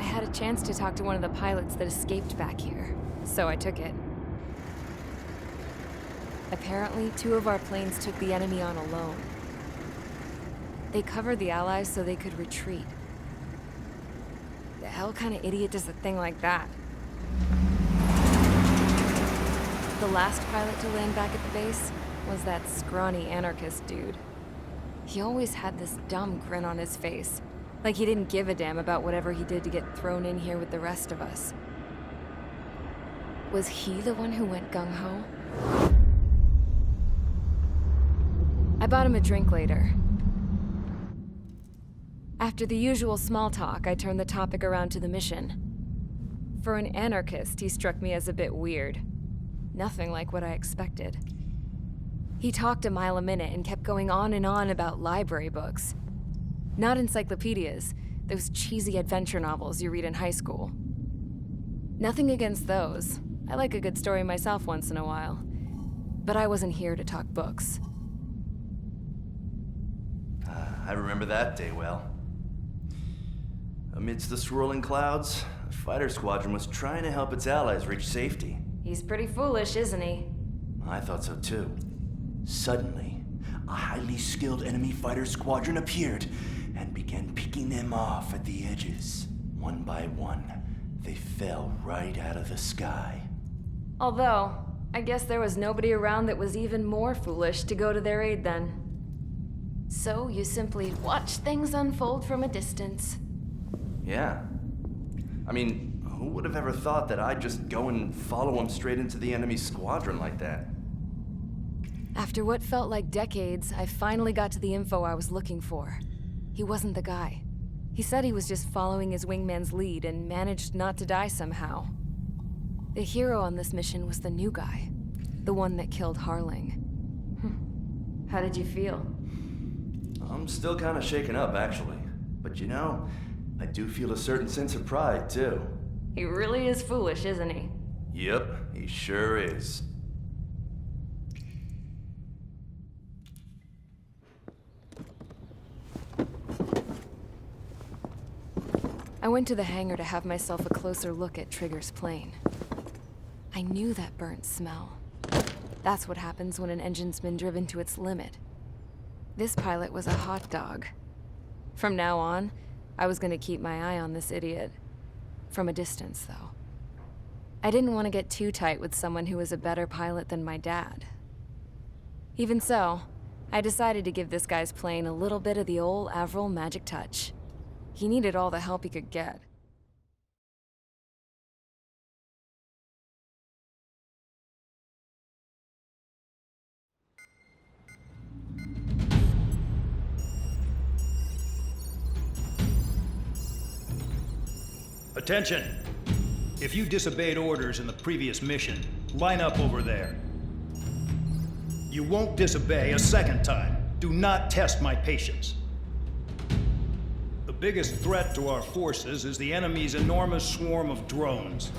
had a chance to talk to one of the pilots that escaped back here, so I took it. Apparently, 2 of our planes took the enemy on alone. They covered the Allies so they could retreat. The hell kind of idiot does a thing like that? The last pilot to land back at the base was that scrawny anarchist dude. He always had this dumb grin on his face, like he didn't give a damn about whatever he did to get thrown in here with the rest of us. Was he the one who went gung-ho? I bought him a drink later. After the usual small talk, I turned the topic around to the mission. For an anarchist, he struck me as a bit weird. Nothing like what I expected. He talked a mile a minute and kept going on and on about library books. Not encyclopedias, those cheesy adventure novels you read in high school. Nothing against those. I like a good story myself once in a while. But I wasn't here to talk books. I remember that day well. Amidst the swirling clouds, the fighter squadron was trying to help its allies reach safety. He's pretty foolish, isn't he? I thought so too. Suddenly, a highly skilled enemy fighter squadron appeared and began picking them off at the edges. One by one, they fell right out of the sky. Although, I guess there was nobody around that was even more foolish to go to their aid then. So you simply watch things unfold from a distance. Yeah. I mean, who would have ever thought that I'd just go and follow him straight into the enemy squadron like that? After what felt like decades, I finally got to the info I was looking for. He wasn't the guy. He said he was just following his wingman's lead and managed not to die somehow. The hero on this mission was the new guy. The one that killed Harling. How did you feel? I'm still kind of shaken up, actually. But you know, I do feel a certain sense of pride, too. He really is foolish, isn't he? Yep, he sure is. I went to the hangar to have myself a closer look at Trigger's plane. I knew that burnt smell. That's what happens when an engine's been driven to its limit. This pilot was a hot dog. From now on, I was gonna keep my eye on this idiot. From a distance, though. I didn't want to get too tight with someone who was a better pilot than my dad. Even so, I decided to give this guy's plane a little bit of the old Avril magic touch. He needed all the help he could get. Attention! If you disobeyed orders in the previous mission, line up over there. You won't disobey a second time. Do not test my patience. The biggest threat to our forces is the enemy's enormous swarm of drones.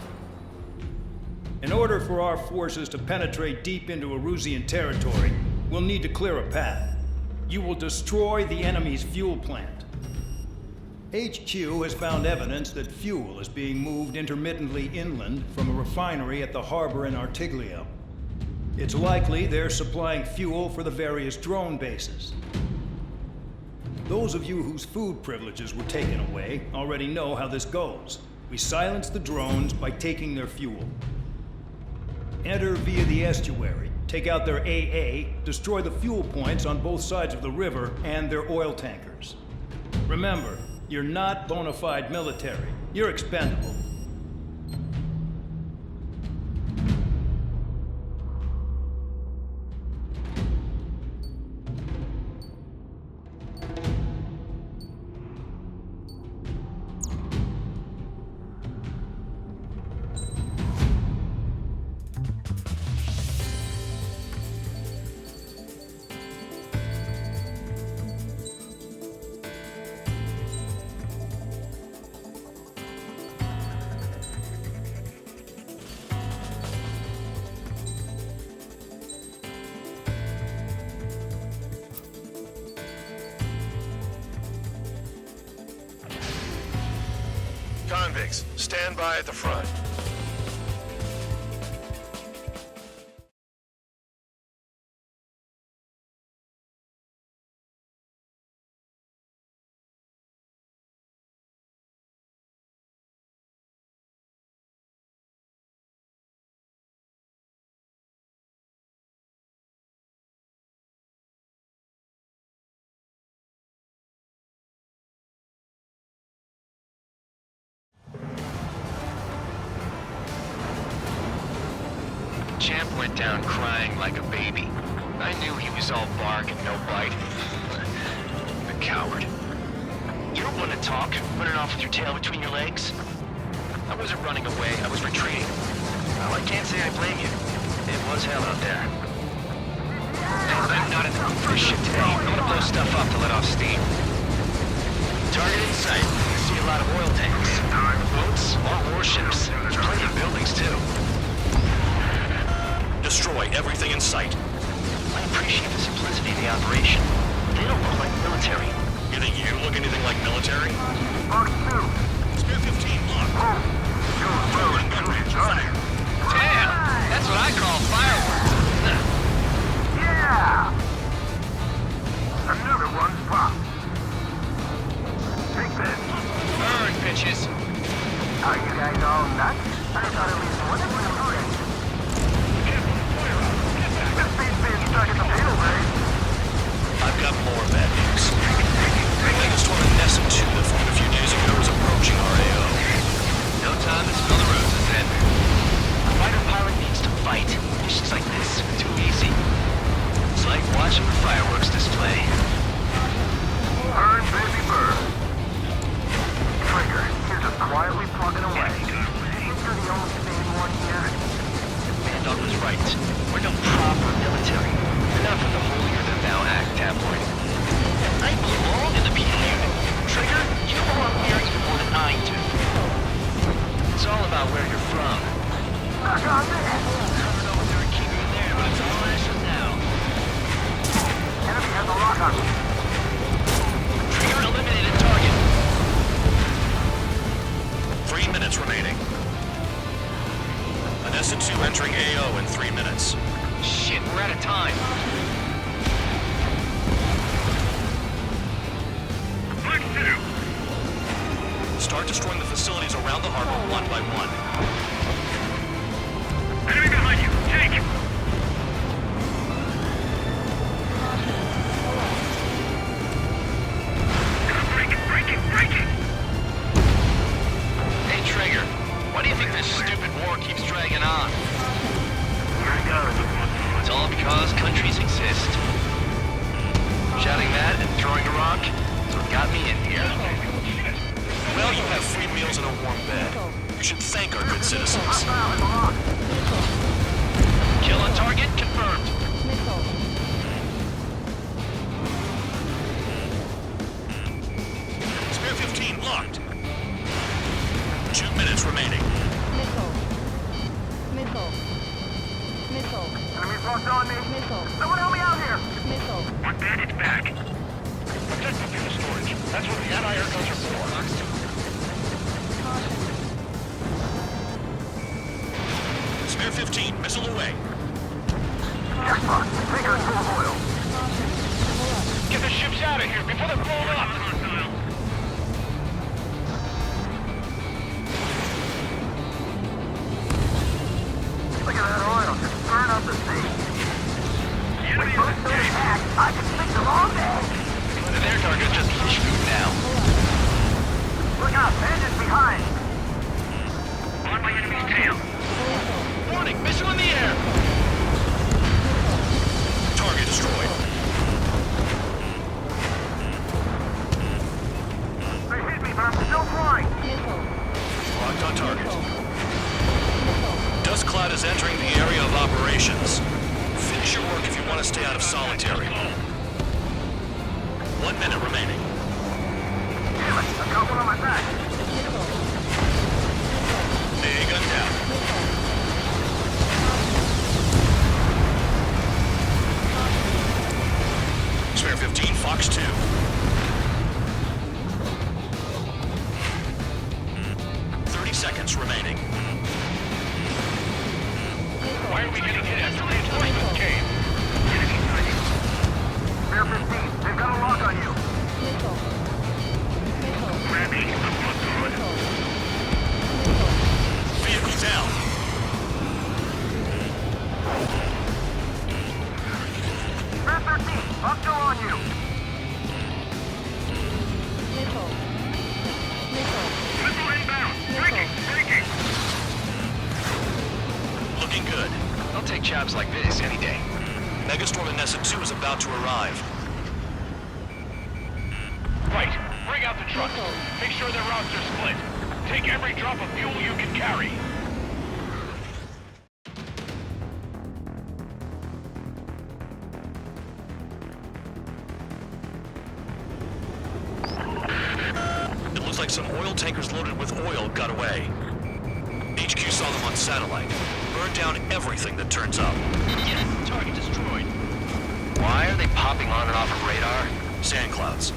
In order for our forces to penetrate deep into Erusian territory, we'll need to clear a path. You will destroy the enemy's fuel plant. HQ has found evidence that fuel is being moved intermittently inland from a refinery at the harbor in Artiglio. It's likely they're supplying fuel for the various drone bases. Those of you whose food privileges were taken away already know how this goes. We silence the drones by taking their fuel. Enter via the estuary, take out their AA, destroy the fuel points on both sides of the river and their oil tankers. Remember, you're not bona fide military. You're expendable. Convicts, stand by at the front. Champ went down crying like a baby. I knew he was all bark and no bite. The coward. You don't want to talk, running off with your tail between your legs? I wasn't running away, I was retreating. Well, I can't say I blame you. It was hell out there. I'm not in the mood for a shit today. I'm gonna blow stuff up to let off steam. Target in sight. I see a lot of oil tanks. Boats, all warships. There's plenty of buildings, too. Destroy everything in sight. I appreciate the simplicity of the operation. They don't look like military. You think you look anything like military? Mark 2. Spear 15, locked. Fire. Damn! That's what I call fireworks. Yeah! Another one's popped. Take this. Burn, bitches. Are you guys all nuts? I thought at least one of you was ready. This thing's being stuck in the field, eh? I've got more bad news. The latest one in Nessa 2 that formed a few days ago is approaching RAO. No time to smell the roses then. A fighter pilot needs to fight. Missions like this are too easy. It's like watching a fireworks display. Burn, baby, burn. Trigger, here's just quietly plugging away. Seems you're the only sane one here. Bandon was right. We're no proper military. We're not from the holier-than-thou act, tabloid. I belong in the PA unit. Trigger, you belong here even more than I do. It's all about where you're from. Knock on this. I don't know what they were keeping in there, but it's all ashes now. Enemy has a lock on me. Trigger eliminated target. 3 minutes remaining. Anessa 2 entering AO in 3 minutes. Shit, we're out of time. Black 2. Start destroying the facilities around the harbor one by one. Enemy behind you. Take. Break it. Hey, Trigger, why do you think this stupid war keeps dragging on? Here he goes. It's all because countries exist. Shouting that and throwing a rock is what got me in here. Well, you have free meals and a warm bed. You should thank our good citizens. Kill on target confirmed. Spear 15 locked. 2 minutes remaining. Enemy's locked on me. Someone help me out here. One bandage back. Protect the fuel storage. That's what the anti-air guns are for. Spear 15, missile away. Jackpot. Taker's full of oil. Get the ships out of here before they're blown up. Look at that oil. Just burn up the sea. With both those attacks, I can fix them all day. Their target's just fish food now. Look out. Bandits behind. On my enemy's tail. Warning, missile in the air. Target destroyed. They hit me, but I'm still flying. Locked on target. Dust Cloud is entering the area of operations. Finish your work if you want to stay out of solitary. 1 minute remaining. Damn it. I've got one on my back. A gun down. Spare 15, Fox 2. Vehicle down. Spare 13, hostile on you. Missile inbound. Breaking. Looking good. I'll take jobs like this any day. Megastorm and Nessa 2 is about to arrive. Right. Bring out the trucks. Make sure their routes are split. Take every drop of fuel you can carry. It looks like some oil tankers loaded with oil got away. HQ saw them on satellite. Burned down everything that turns up. Target destroyed. Why are they popping on and off of radar? Sand clouds.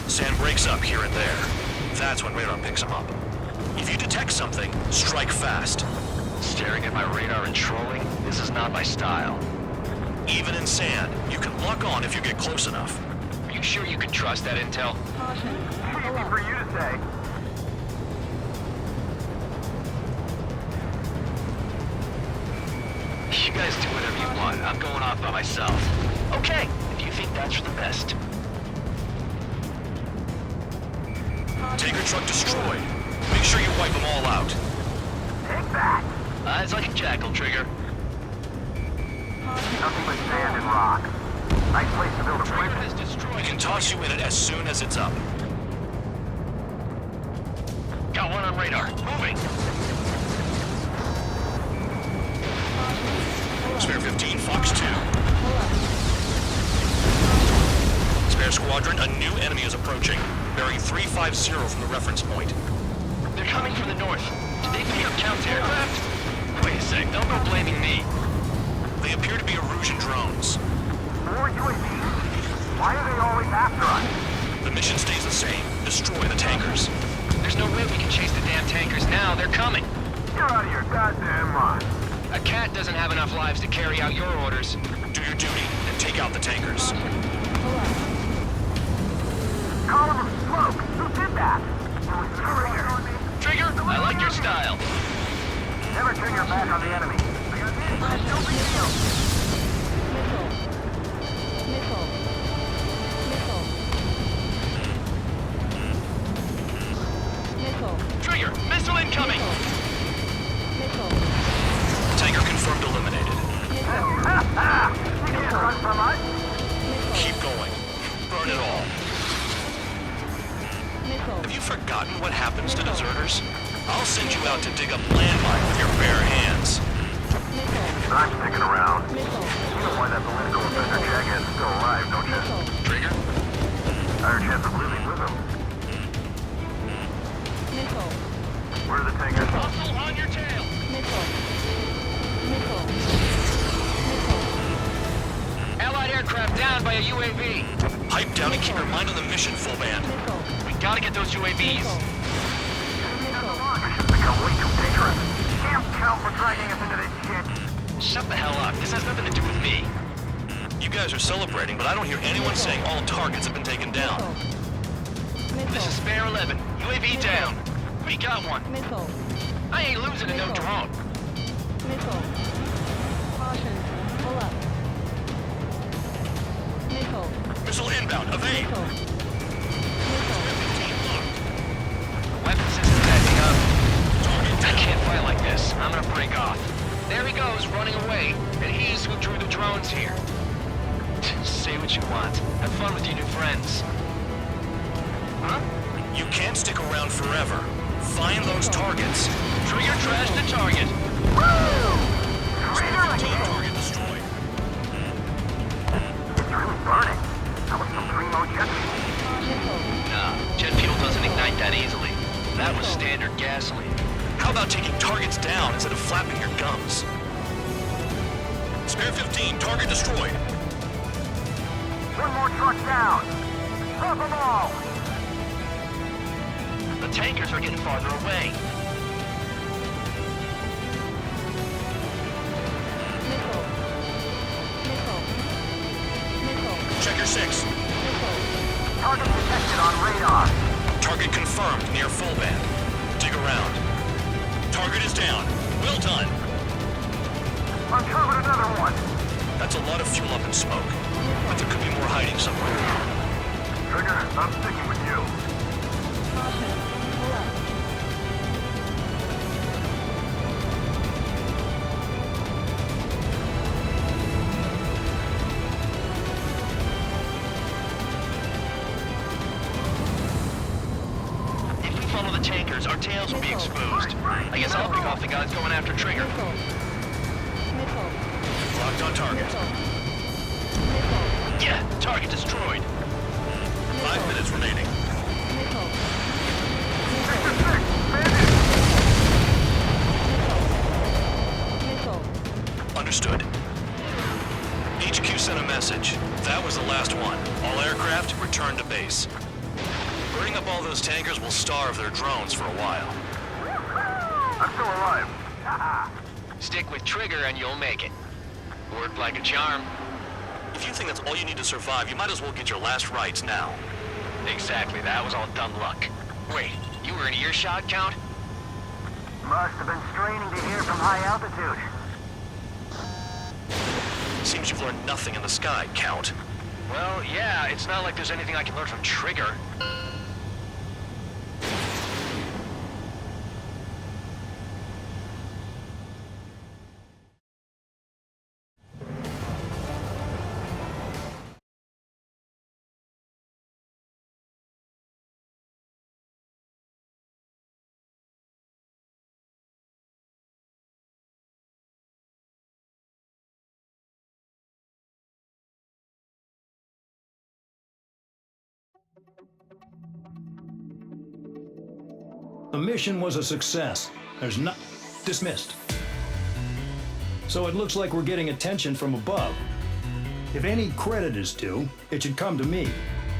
Sand breaks up here and there. That's when radar picks them up. If you detect something, strike fast. Staring at my radar and trolling? This is not my style. Even in sand, you can lock on if you get close enough. Are you sure you can trust that intel? Easy for you to say. You guys do whatever you want. I'm going off by myself. Okay, if you think that's for the best. Tanker truck destroyed. Make sure you wipe them all out. Take that. Eyes like a jackal, Trigger. Nothing but sand and rock. Nice place to build a Trigger prison. has We destroyed. can toss you in it as soon as it's up. Got one on radar. Moving. Spare 15, Fox 2. Spare Squadron, a new enemy is approaching. Bearing 350 from the reference point. They're coming from the north. Did they pick up Count's aircraft? Wait a sec. Don't go blaming me. They appear to be Erusian drones. More UAVs? Why are they always after us? The mission stays the same. Destroy the tankers. There's no way we can chase the damn tankers now. They're coming. You're out of your goddamn mind. A cat doesn't have enough lives to carry out your orders. Do your duty and take out the tankers. Column of smoke. Who did that? It was Trigger. Trigger, I like your style. Never turn your back on the enemy. No big deal. Trigger, missile incoming. Tanker confirmed eliminated. You can't run from us. Keep going. Burn it all. Have you forgotten what happens to deserters? I'll send you out to dig up landmine with your bare hands. I'm sticking around. You know why that political offender Jaghead's still alive, don't you? Trigger, Higher chance of losing with him. Where are the tankers? hustle on your tail. Allied aircraft down by a UAV. Pipe down and keep your mind on the mission, full band. We gotta get those UAVs. Mission's become way too dangerous. Damn Cal for dragging us into this shit. Shut the hell up. This has nothing to do with me. You guys are celebrating, but I don't hear anyone saying all targets have been taken down. This is Spare 11. UAV down. We got one. I ain't losing to no drone. Missile inbound, evade! Weapon systems acting up. I can't fight like this. I'm gonna break off. There he goes, running away. And he's who drew the drones here. Say what you want. Have fun with your new friends. Huh? You can't stick around forever. Find those targets. Trigger trash the target. Target destroyed. It's really burning. That was some primo jet fuel. Nah, jet fuel doesn't ignite that easily. That was standard gasoline. How about taking targets down instead of flapping your gums? Spare 15, target destroyed. One more truck down. Drop them all. The tankers are getting farther away. Check your 6. Target Target detected on radar. Target confirmed near full band. Dig around. Target is down. Well done. Uncovered another one. That's a lot of fuel up in smoke. But there could be more hiding somewhere. Trigger, I'm sticking with you. If we follow the tankers, our tails will be exposed. I guess I'll pick off the guys going after Trigger. Locked on target. Yeah, target destroyed. 5 minutes remaining. Understood. HQ sent a message. That was the last one. All aircraft, return to base. Burning up all those tankers will starve their drones for a while. I'm still alive. Stick with Trigger and you'll make it. Worked like a charm. If you think that's all you need to survive, you might as well get your last rites now. Exactly, that was all dumb luck. Wait, you were in earshot, Count? Must have been straining to hear from high altitude. Seems you've learned nothing in the sky, Count. Well, yeah, it's not like there's anything I can learn from Trigger. The mission was a success. There's not... dismissed. So it looks like we're getting attention from above. If any credit is due, it should come to me.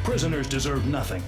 Prisoners deserve nothing.